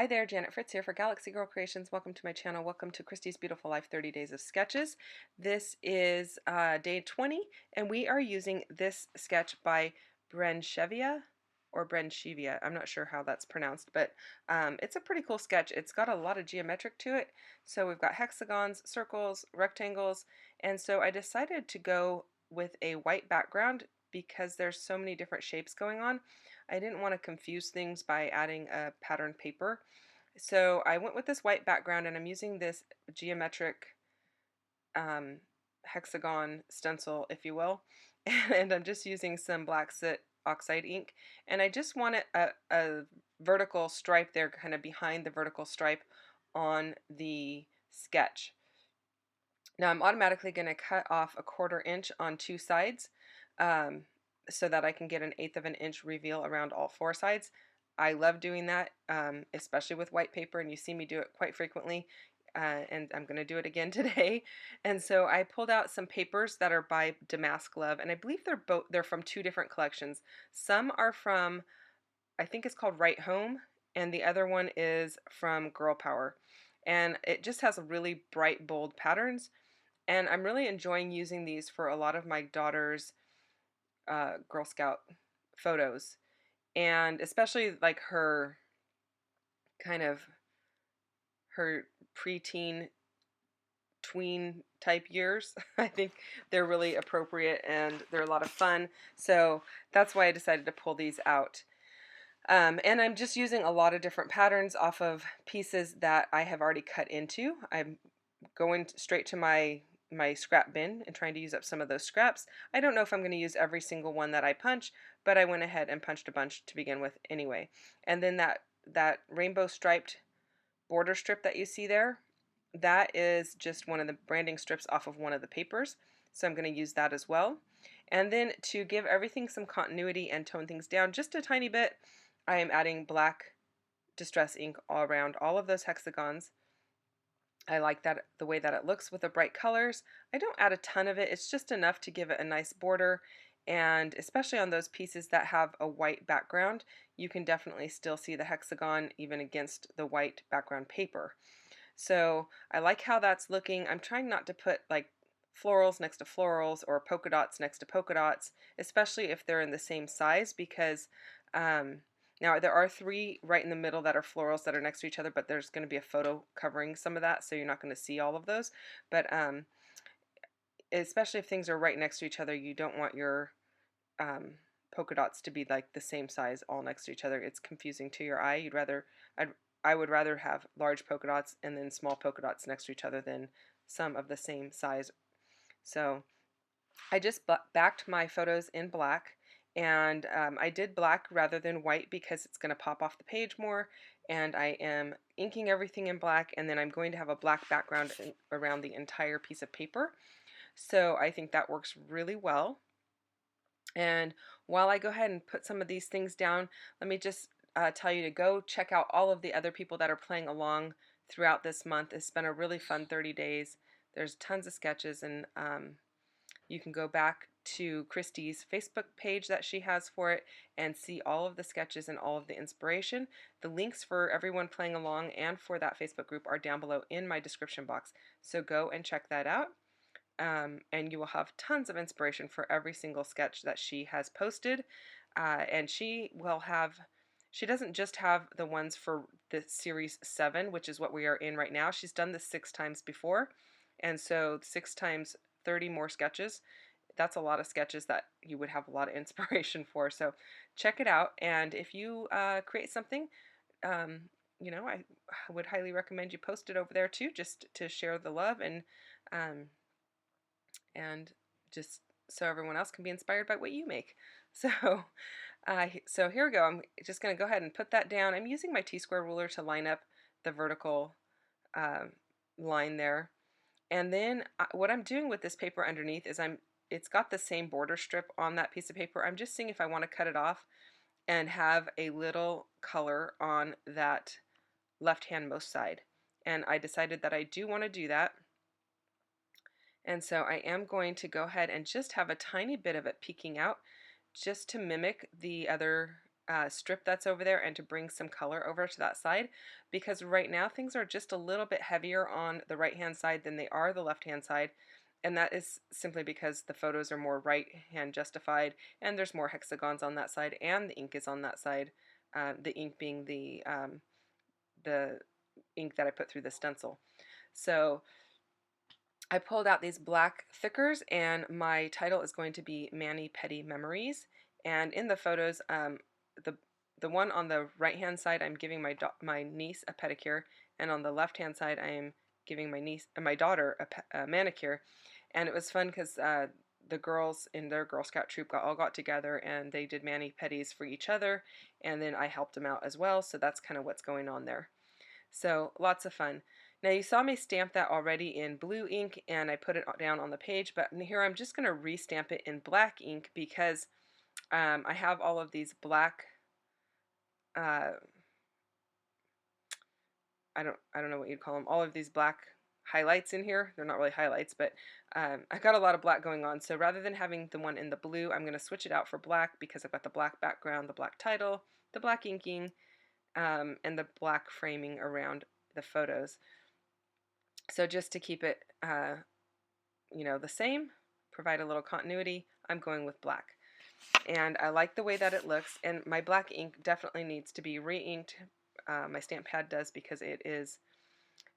Hi there, Janet Fritz here for Galaxy Girl Creations. Welcome to my channel. Welcome to Christy's Beautiful Life 30 Days of Sketches. This is day 20, and we are using this sketch by Brenshevia or Brenshevia. I'm not sure how that's pronounced, but it's a pretty cool sketch. It's got a lot of geometric to it. So we've got hexagons, circles, rectangles, and so I decided to go with a white background because there's so many different shapes going on. I didn't want to confuse things by adding a pattern paper. So I went with this white background and I'm using this geometric hexagon stencil, if you will, and I'm just using some black soot oxide ink, and I just wanted a vertical stripe there, kind of behind the vertical stripe on the sketch. Now I'm automatically going to cut off a 1/4 inch on two sides so that I can get an 1/8 of an inch reveal around all four sides. I love doing that, especially with white paper, and you see me do it quite frequently, and I'm going to do it again today. And so I pulled out some papers that are by Damask Love, and I believe they're from two different collections. Some are from, I think it's called Right Home, and the other one is from Girl Power. And it just has really bright, bold patterns. And I'm really enjoying using these for a lot of my daughter's Girl Scout photos. And especially like her kind of her preteen, tween type years. I think they're really appropriate and they're a lot of fun. So that's why I decided to pull these out. And I'm just using a lot of different patterns off of pieces that I have already cut into. I'm going straight to my scrap bin and trying to use up some of those scraps. I don't know if I'm going to use every single one that I punch, but I went ahead and punched a bunch to begin with anyway. And then that rainbow striped border strip that you see there, that is just one of the branding strips off of one of the papers. So I'm going to use that as well. And then to give everything some continuity and tone things down just a tiny bit, I am adding black distress ink all around all of those hexagons. I like that the way that it looks with the bright colors. I don't add a ton of it, it's just enough to give it a nice border, and especially on those pieces that have a white background, you can definitely still see the hexagon even against the white background paper. So I like how that's looking. I'm trying not to put like florals next to florals or polka dots next to polka dots, especially if they're in the same size, because now there are three right in the middle that are florals that are next to each other, but there's going to be a photo covering some of that, so you're not going to see all of those. But especially if things are right next to each other, you don't want your polka dots to be like the same size all next to each other. It's confusing to your eye. I would rather have large polka dots and then small polka dots next to each other than some of the same size. So I just backed my photos in black, and I did black rather than white because it's going to pop off the page more, and I am inking everything in black, and then I'm going to have a black background around the entire piece of paper. So I think that works really well. And while I go ahead and put some of these things down, let me just tell you to go check out all of the other people that are playing along throughout this month. It's been a really fun 30 days. There's tons of sketches, and you can go back to Christy's Facebook page that she has for it and see all of the sketches and all of the inspiration. The links for everyone playing along and for that Facebook group are down below in my description box. So go and check that out. And you will have tons of inspiration for every single sketch that she has posted. And she doesn't just have the ones for the series 7, which is what we are in right now. She's done this 6 times before. And so 6 times 30 more sketches. That's a lot of sketches that you would have a lot of inspiration for. So check it out. And if you create something, I would highly recommend you post it over there too, just to share the love um, and just so everyone else can be inspired by what you make. So, so here we go. I'm just going to go ahead and put that down. I'm using my T-square ruler to line up the vertical line there. And then what I'm doing with this paper underneath is it's got the same border strip on that piece of paper. I'm just seeing if I want to cut it off and have a little color on that left-hand most side. And I decided that I do want to do that. And so I am going to go ahead and just have a tiny bit of it peeking out just to mimic the other strip that's over there and to bring some color over to that side, because right now things are just a little bit heavier on the right hand side than they are the left hand side, and that is simply because the photos are more right hand justified and there's more hexagons on that side and the ink is on that side, the ink being the ink that I put through the stencil. So I pulled out these black thickers, and my title is going to be Mani Pedi Memories. And in the photos, the the one on the right hand side, I'm giving my niece a pedicure, and on the left hand side, I am giving my daughter a manicure. And it was fun because the girls in their Girl Scout troop all got together and they did mani pedis for each other, and then I helped them out as well. So that's kind of what's going on there. So lots of fun. Now you saw me stamp that already in blue ink and I put it down on the page, but here I'm just going to restamp it in black ink because I have all of these black, uh, I don't know what you'd call them, all of these black highlights in here. They're not really highlights, but I got a lot of black going on. So rather than having the one in the blue, I'm going to switch it out for black because I've got the black background, the black title, the black inking, and the black framing around the photos. So just to keep it, the same, provide a little continuity, I'm going with black. And I like the way that it looks, and my black ink definitely needs to be re-inked. My stamp pad does, because it is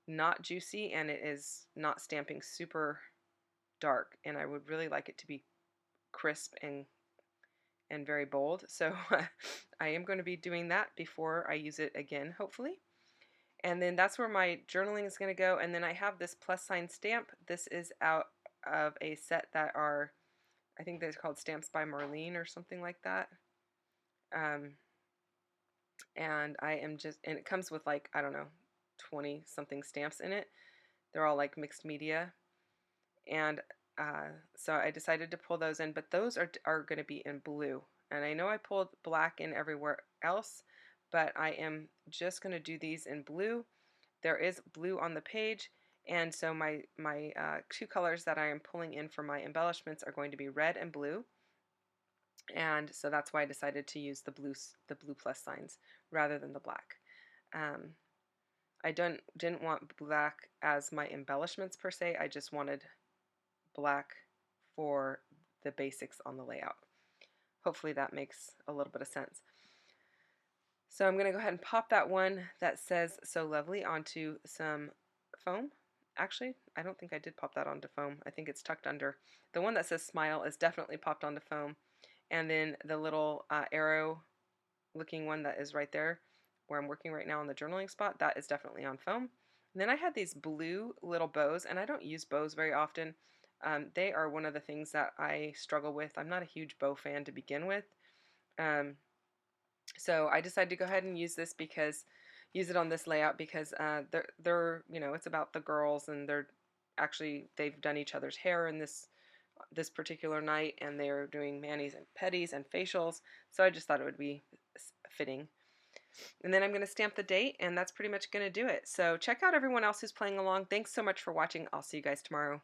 not juicy and it is not stamping super dark, and I would really like it to be crisp and very bold. So I am going to be doing that before I use it again, hopefully. And then that's where my journaling is going to go. And then I have this plus sign stamp. This is out of a set that are, I think they're called Stamps by Marlene or something like that. And and it comes with like, I don't know, 20 something stamps in it. They're all like mixed media. And so I decided to pull those in, but those are going to be in blue. And I know I pulled black in everywhere else, but I am just going to do these in blue. There is blue on the page, and so my two colors that I am pulling in for my embellishments are going to be red and blue. And so that's why I decided to use the blue plus signs rather than the black. I didn't want black as my embellishments per se. I just wanted black for the basics on the layout. Hopefully that makes a little bit of sense. So I'm going to go ahead and pop that one that says "So Lovely" onto some foam. Actually, I don't think I did pop that onto foam. I think it's tucked under. The one that says "Smile" is definitely popped onto foam. And then the little arrow looking one that is right there where I'm working right now on the journaling spot, that is definitely on foam. And then I had these blue little bows, and I don't use bows very often. They are one of the things that I struggle with. I'm not a huge bow fan to begin with. So I decided to go ahead and use it on this layout because they're it's about the girls, and they've done each other's hair in this particular night, and they're doing manis and pedis and facials, so I just thought it would be fitting. And then I'm going to stamp the date, and that's pretty much going to do it. So check out everyone else who's playing along. Thanks so much for watching. I'll see you guys tomorrow.